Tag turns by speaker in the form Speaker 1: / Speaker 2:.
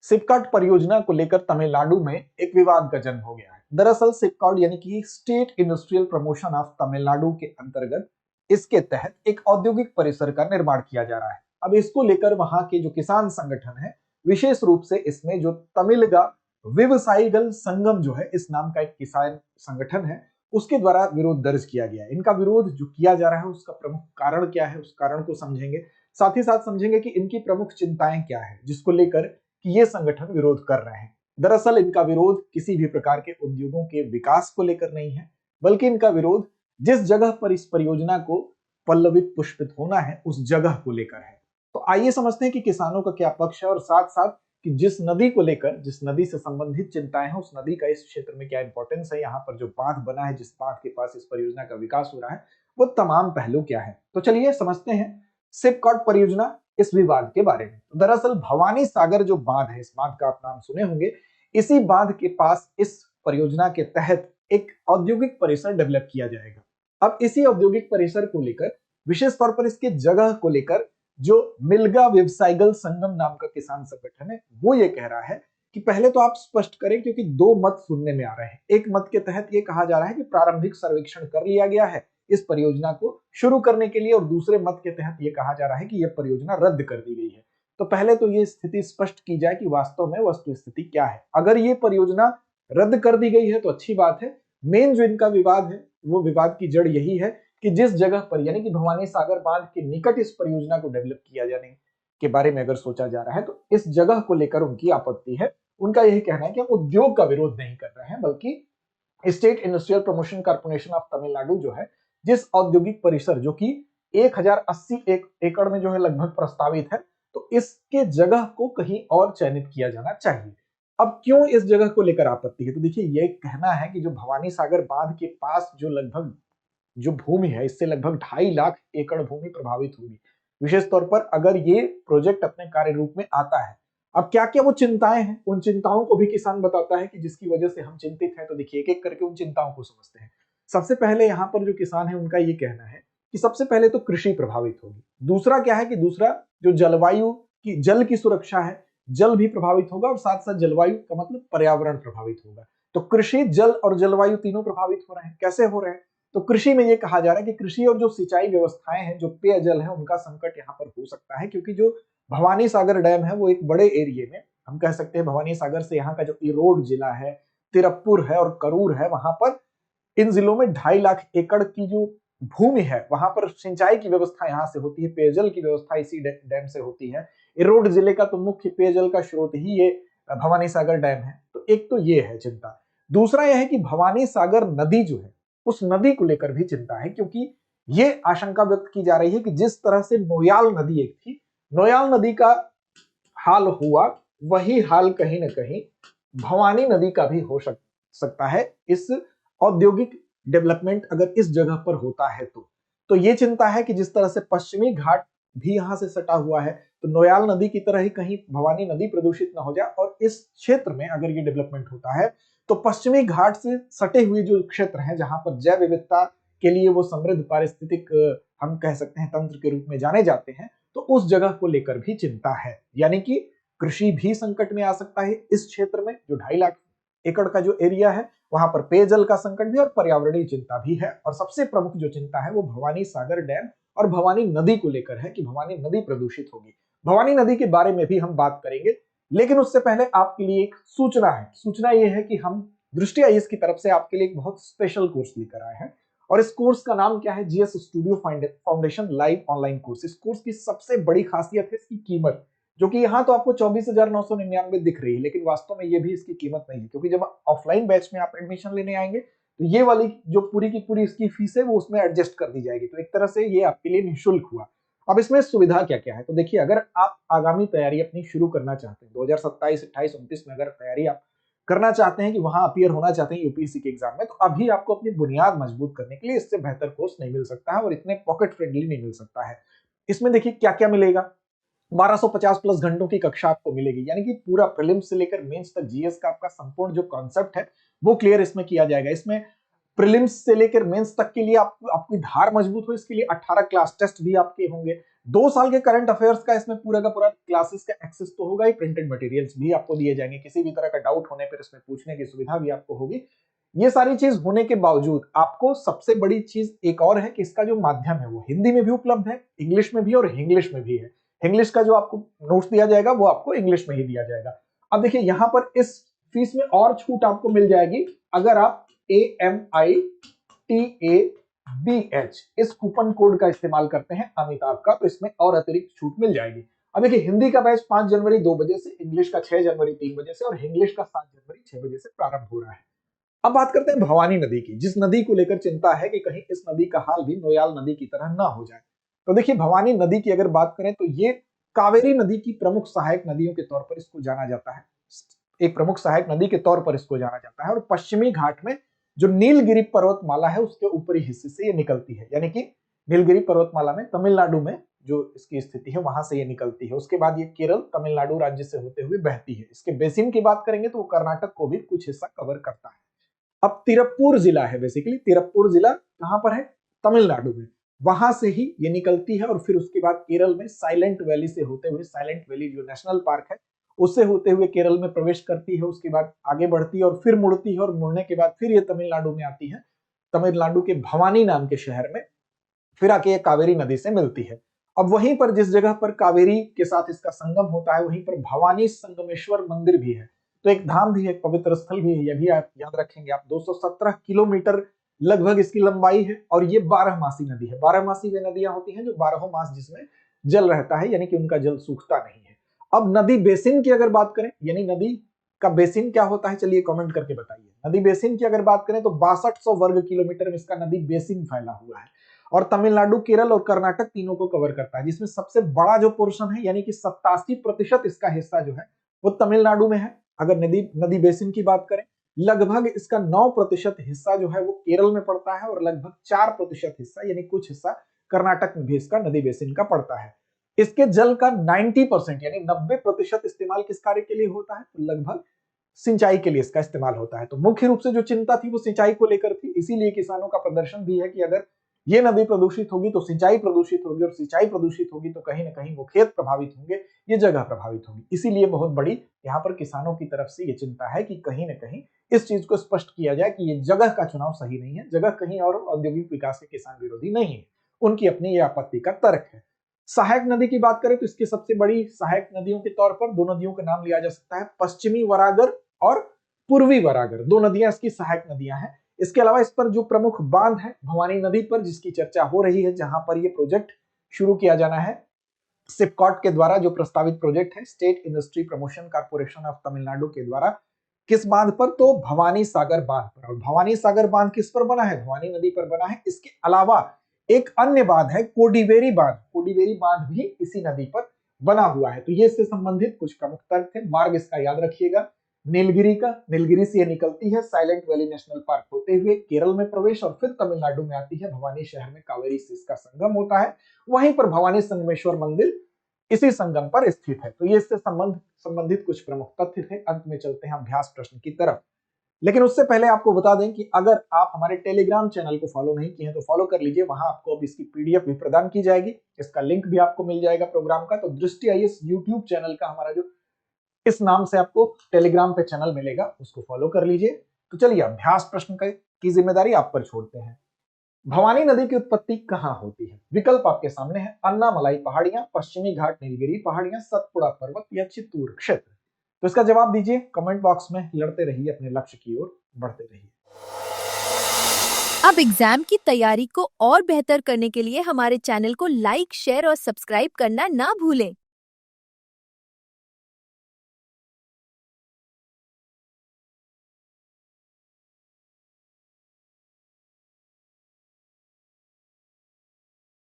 Speaker 1: सिपकाट परियोजना को लेकर तमिलनाडु में एक विवाद का जन्म हो गया है। दरअसल सिपकाट यानी कि state industrial promotion of Tamil Nadu के अंतर्गत इसके तहत एक औद्योगिक परिसर का निर्माण किया जा रहा है। अब इसको लेकर वहां के जो किसान संगठन है, विशेष रूप से इसमें जो तमिलगा व्यवसायिगल संगम जो है, इस नाम का एक किसान संगठन है, उसके द्वारा विरोध दर्ज किया गया है। इनका विरोध जो किया जा रहा है उसका प्रमुख कारण क्या है, उस कारण को समझेंगे। साथ ही साथ समझेंगे कि इनकी प्रमुख चिंताएं क्या है जिसको लेकर कि ये संगठन विरोध कर रहे हैं। दरअसल इनका विरोध किसी भी प्रकार के उद्योगों के विकास को लेकर नहीं है, बल्कि इनका विरोध जिस जगह पर इस परियोजना को पल्लवित पुष्पित होना है उस जगह को लेकर है। तो आइए समझते हैं कि किसानों का क्या पक्ष है और साथ साथ कि जिस नदी को लेकर, जिस नदी से संबंधित चिंताएं हैं, उस नदी का इस क्षेत्र में क्या इंपॉर्टेंस है, यहाँ पर जो बांध बना है, जिस बांध के पास इस परियोजना का विकास हो रहा है, वो तमाम पहलू क्या है। तो चलिए समझते हैं सिपकाट परियोजना इस विवाद के बारे में। तो दरअसल भवानी सागर जो बांध है, इस बांध का आप नाम सुने होंगे, इसी बांध के पास इस परियोजना के तहत एक औद्योगिक परिसर डेवलप किया जाएगा। अब इसी औद्योगिक परिसर को लेकर, विशेष तौर पर इसके जगह को लेकर, जो मिलगा व्यवसायिगल संगम नाम का किसान संगठन है, वो ये कह रहा है कि पहले तो आप स्पष्ट करें, क्योंकि दो मत सुनने में आ रहे हैं। एक मत के तहत ये कहा जा रहा है कि प्रारंभिक सर्वेक्षण कर लिया गया है इस परियोजना को शुरू करने के लिए, और दूसरे मत के तहत यह कहा जा रहा है कि यह परियोजना रद्द कर दी गई है। तो पहले तो ये स्थिति स्पष्ट की जाए कि वास्तव में वस्तु स्थिति क्या है। अगर ये परियोजना रद्द कर दी गई है तो अच्छी बात है। मेन जो इनका विवाद है, वो विवाद की जड़ यही है कि जिस जगह पर, यानी कि भवानी सागर बांध के निकट इस परियोजना को डेवलप किया जाने के बारे में अगर सोचा जा रहा है, तो इस जगह को लेकर उनकी आपत्ति है। उनका यही कहना है कि हम उद्योग का विरोध नहीं कर रहे हैं, बल्कि state industrial promotion corporation of Tamil Nadu जो है, जिस औद्योगिक परिसर जो कि 1080 एकड़ में जो है लगभग प्रस्तावित है, तो इसके जगह को कहीं और चयनित किया जाना चाहिए। अब क्यों इस जगह को लेकर आपत्ति है, तो देखिए ये कहना है कि जो भवानी सागर बांध के पास जो लगभग जो भूमि है, इससे लगभग 2.5 लाख एकड़ भूमि प्रभावित होगी, विशेष तौर पर अगर ये प्रोजेक्ट अपने कार्य रूप में आता है। अब क्या क्या वो चिंताएं हैं, उन चिंताओं को भी किसान बताता है कि जिसकी वजह से हम चिंतित हैं। तो देखिए एक एक करके उन चिंताओं को समझते हैं। सबसे पहले यहाँ पर जो किसान है उनका ये कहना है कि सबसे पहले तो कृषि प्रभावित होगी। दूसरा क्या है कि दूसरा जो जलवायु की, जल की सुरक्षा है, जल भी प्रभावित होगा, और साथ साथ जलवायु का मतलब पर्यावरण प्रभावित होगा। तो कृषि, जल और जलवायु तीनों प्रभावित हो रहे हैं। कैसे हो रहे हैं, तो कृषि में ये कहा जा रहा है कि कृषि और जो सिंचाई व्यवस्थाएं हैं, जो पेयजल है, उनका संकट यहाँ पर हो सकता है, क्योंकि जो भवानी सागर डैम है वो एक बड़े एरिए में, हम कह सकते हैं भवानी सागर से यहाँ का जो इरोड जिला है, तिरप्पुर है और करूर है, वहां पर इन जिलों में 2.5 लाख एकड़ की जो भूमि है, वहां पर सिंचाई की व्यवस्था यहाँ से होती है, पेयजल की व्यवस्था इसी डैम से होती है। इरोड जिले का तो मुख्य पेयजल का स्रोत ही ये भवानी सागर डैम है। तो एक तो ये है चिंता। दूसरा यह है कि भवानी सागर नदी जो है, उस नदी को लेकर भी चिंता है, क्योंकि ये आशंका व्यक्त की जा रही है कि जिस तरह से नोयाल नदी एक थी, नोयाल नदी का हाल हुआ, वही हाल कहीं ना कहीं भवानी नदी का भी हो सकता है, इस औद्योगिक डेवलपमेंट अगर इस जगह पर होता है तो ये चिंता है कि जिस तरह से पश्चिमी घाट भी यहां से सटा हुआ है, तो नोयाल नदी की तरह ही कहीं भवानी नदी प्रदूषित न हो जाए। और इस क्षेत्र में अगर ये डेवलपमेंट होता है तो पश्चिमी घाट से सटे हुए जो क्षेत्र हैं, जहां पर जैव विविधता के लिए वो समृद्ध पारिस्थितिक, हम कह सकते हैं, तंत्र के रूप में जाने जाते हैं, तो उस जगह को लेकर भी चिंता है। यानी कि कृषि भी संकट में आ सकता है इस क्षेत्र में, जो 2.5 लाख एकड़ का जो एरिया है, वहां पर पेयजल का संकट भी और पर्यावरणीय चिंता भी है। और सबसे प्रमुख जो चिंता है वो भवानी सागर डैम और भवानी नदी को लेकर है कि भवानी नदी प्रदूषित होगी। भवानी नदी के बारे में भी हम बात करेंगे, लेकिन उससे पहले आपके लिए एक सूचना है। सूचना यह है कि हम दृष्टि आईएएस की तरफ से आपके लिए एक बहुत स्पेशल कोर्स लेकर आए हैं, और इस कोर्स का नाम क्या है, GS studio foundation live online course. इस कोर्स की सबसे बड़ी खासियत है इसकी कीमत, जो कि यहाँ तो आपको 24,999 दिख रही है, लेकिन वास्तव में ये भी इसकी कीमत नहीं है, क्योंकि जब ऑफलाइन बैच में आप एडमिशन लेने आएंगे तो ये वाली जो पूरी की पूरी इसकी फीस है वो उसमें एडजस्ट कर दी जाएगी। तो एक तरह से ये आपके लिए निःशुल्क हुआ। अब इसमें सुविधा क्या क्या है, तो देखिए, अगर आप आगामी तैयारी अपनी शुरू करना चाहते हैं 2027, 28, 29 में, अगर तैयारी आप करना चाहते हैं कि वहां अपीयर होना चाहते हैं यूपीएससी के एग्जाम में, तो अभी आपको अपनी बुनियाद मजबूत करने के लिए इससे बेहतर कोर्स नहीं मिल सकता है और इतने पॉकेट फ्रेंडली नहीं मिल सकता है। इसमें देखिए क्या क्या मिलेगा। 1250 प्लस घंटों की कक्षा आपको मिलेगी, यानी कि पूरा प्रीलिम्स से लेकर मेंस तक जीएस का आपका संपूर्ण जो कॉन्सेप्ट है वो क्लियर इसमें किया जाएगा। इसमें प्रीलिम्स से लेकर मेंस तक के लिए आपकी धार मजबूत हो, इसके लिए 18 क्लास टेस्ट भी आपके होंगे। 2 साल के करंट अफेयर्स का इसमें पूरा का पूरा क्लासेस का एक्सेस तो होगा ही, प्रिंटेड मटेरियल्स भी आपको दिए जाएंगे, किसी भी तरह का डाउट होने पर इसमें पूछने की सुविधा भी आपको होगी। ये सारी चीज होने के बावजूद आपको सबसे बड़ी चीज एक और है कि इसका जो माध्यम है वो हिंदी में भी उपलब्ध है, इंग्लिश में भी और इंग्लिश में भी है। इंग्लिश का जो आपको नोट्स दिया जाएगा वो आपको इंग्लिश में ही दिया जाएगा। अब देखिए यहाँ पर इस फीस में और छूट आपको मिल जाएगी अगर आप AMITABH इस कूपन कोड का इस्तेमाल करते हैं अमिताभ का, तो इसमें और अतिरिक्त छूट मिल जाएगी। अब देखिए हिंदी का बैच 5 जनवरी 2 बजे से, इंग्लिश का 6 जनवरी 3 बजे से और इंग्लिश का 7 जनवरी 6 बजे से प्रारंभ हो रहा है। अब बात करते हैं भवानी नदी की, जिस नदी को लेकर चिंता है कि कहीं इस नदी का हाल भी नोयाल नदी की तरह ना हो जाए। तो देखिए भवानी नदी की अगर बात करें तो ये कावेरी नदी की प्रमुख सहायक नदियों के तौर पर इसको जाना जाता है, एक प्रमुख सहायक नदी के तौर पर इसको जाना जाता है। और पश्चिमी घाट में जो नीलगिरी पर्वतमाला है उसके ऊपरी हिस्से से ये निकलती है, यानी कि नीलगिरी पर्वतमाला में तमिलनाडु में जो इसकी स्थिति है वहां से ये निकलती है। उसके बाद ये केरल तमिलनाडु राज्य से होते हुए बहती है। इसके बेसिन की बात करेंगे तो वो कर्नाटक को भी कुछ हिस्सा कवर करता है। अब तिरुप्पुर जिला है, बेसिकली तिरुप्पुर जिला कहां पर है, तमिलनाडु में, वहां से ही ये निकलती है और फिर उसके बाद केरल में साइलेंट वैली से होते हुए, साइलेंट वैली जो नेशनल पार्क है उससे होते हुए केरल में प्रवेश करती है। उसके बाद आगे बढ़ती है और फिर मुड़ती है और मुड़ने के बाद फिर ये तमिलनाडु में आती है। तमिलनाडु के भवानी नाम के शहर में फिर आके ये कावेरी नदी से मिलती है। अब वहीं पर जिस जगह पर कावेरी के साथ इसका संगम होता है वहीं पर भवानी संगमेश्वर मंदिर भी है, तो एक धाम भी है, एक पवित्र स्थल भी है, यह भी आप याद रखेंगे। आप 217 किलोमीटर लगभग इसकी लंबाई है और ये 12मासी नदी है। 12मासी वे नदियां होती हैं जो 12 मास जिसमें जल रहता है, यानी कि उनका जल सूखता नहीं है। अब नदी बेसिन की अगर बात करें, यानी नदी का बेसिन क्या होता है, चलिए कमेंट करके बताइए। नदी बेसिन की अगर बात करें तो 6200 वर्ग किलोमीटर में इसका नदी बेसिन फैला हुआ है और तमिलनाडु, केरल और कर्नाटक तीनों को कवर करता है, जिसमें सबसे बड़ा जो पोर्शन है यानी कि 87% इसका हिस्सा जो है वो तमिलनाडु में है। अगर नदी बेसिन की बात करें, लगभग इसका 9% हिस्सा जो है वो केरल में पड़ता है और लगभग 4% हिस्सा यानी कुछ हिस्सा कर्नाटक में भी इसका नदी बेसिन का पड़ता है। इसके जल का 90% यानी 90% इस्तेमाल किस कार्य के लिए होता है, तो लगभग सिंचाई के लिए इसका इस्तेमाल होता है। तो मुख्य रूप से जो चिंता थी वो सिंचाई को लेकर थी, इसीलिए किसानों का प्रदर्शन भी है कि अगर ये नदी प्रदूषित होगी तो सिंचाई प्रदूषित होगी और सिंचाई प्रदूषित होगी तो कहीं ना कहीं वो खेत प्रभावित होंगे, ये जगह प्रभावित होगी। इसीलिए बहुत बड़ी यहाँ पर किसानों की तरफ से ये चिंता है कि कहीं ना कहीं इस चीज को स्पष्ट किया जाए कि ये जगह का चुनाव सही नहीं है, जगह कहीं और औद्योगिक विकास के किसान विरोधी नहीं है, उनकी अपनी ये आपत्ति का तर्क है। सहायक नदी की बात करें तो इसकी सबसे बड़ी सहायक नदियों के तौर पर दो नदियों का नाम लिया जा सकता है, पश्चिमी वरागर और पूर्वी वरागर, दो नदियां इसकी सहायक नदियां हैं। इसके अलावा इस पर जो प्रमुख बांध है भवानी नदी पर, जिसकी चर्चा हो रही है, जहां पर यह प्रोजेक्ट शुरू किया जाना है सिपकॉट के द्वारा, जो प्रस्तावित प्रोजेक्ट है state industry promotion corporation of Tamil Nadu के द्वारा। किस बांध पर, तो भवानी सागर बांध पर। और भवानी सागर बांध किस पर बना है, भवानी नदी पर बना है। इसके अलावा एक अन्य बांध है कोडिवेरी बांध, कोडिवेरी बांध भी इसी नदी पर बना हुआ है। तो ये इससे संबंधित कुछ प्रमुख तर्क थे। मार्ग इसका याद रखिएगा, नीलगिरी का, नीलगिरी से ये निकलती है साइलेंट वैली नेशनल पार्क होते हुए केरल में प्रवेश और फिर तमिलनाडु में आती है। भवानी शहर में कावेरी से इसका संगम होता है, वहीं पर भवानी संगमेश्वर मंदिर इसी संगम पर स्थित है। तो ये इससे संबंधित कुछ प्रमुख तथ्य थे। अंत में चलते हैं अभ्यास प्रश्न की तरफ, लेकिन उससे पहले आपको बता दें कि अगर आप हमारे टेलीग्राम चैनल को फॉलो नहीं किए हैं तो फॉलो कर लीजिए, वहां आपको अब इसकी पीडीएफ भी प्रदान की जाएगी, इसका लिंक भी आपको मिल जाएगा प्रोग्राम का। तो दृष्टि आईएएस यूट्यूब चैनल का हमारा जो इस नाम से आपको टेलीग्राम पे चैनल मिलेगा, उसको फॉलो कर लीजिए। तो चलिए अभ्यास प्रश्न की जिम्मेदारी आप पर छोड़ते हैं। भवानी नदी की उत्पत्ति कहां होती है? विकल्प आपके सामने है, अन्नामलाई पहाड़ियां, पश्चिमी घाट नीलगिरी पहाड़ियां, सतपुड़ा पर्वत या चित्तूर क्षेत्र। तो इसका जवाब दीजिए कमेंट बॉक्स में, लड़ते रहिए, अपने लक्ष्य की ओर बढ़ते रहिए।
Speaker 2: अब एग्जाम की तैयारी को और बेहतर करने के लिए हमारे चैनल को लाइक, शेयर और सब्सक्राइब करना ना भूलें।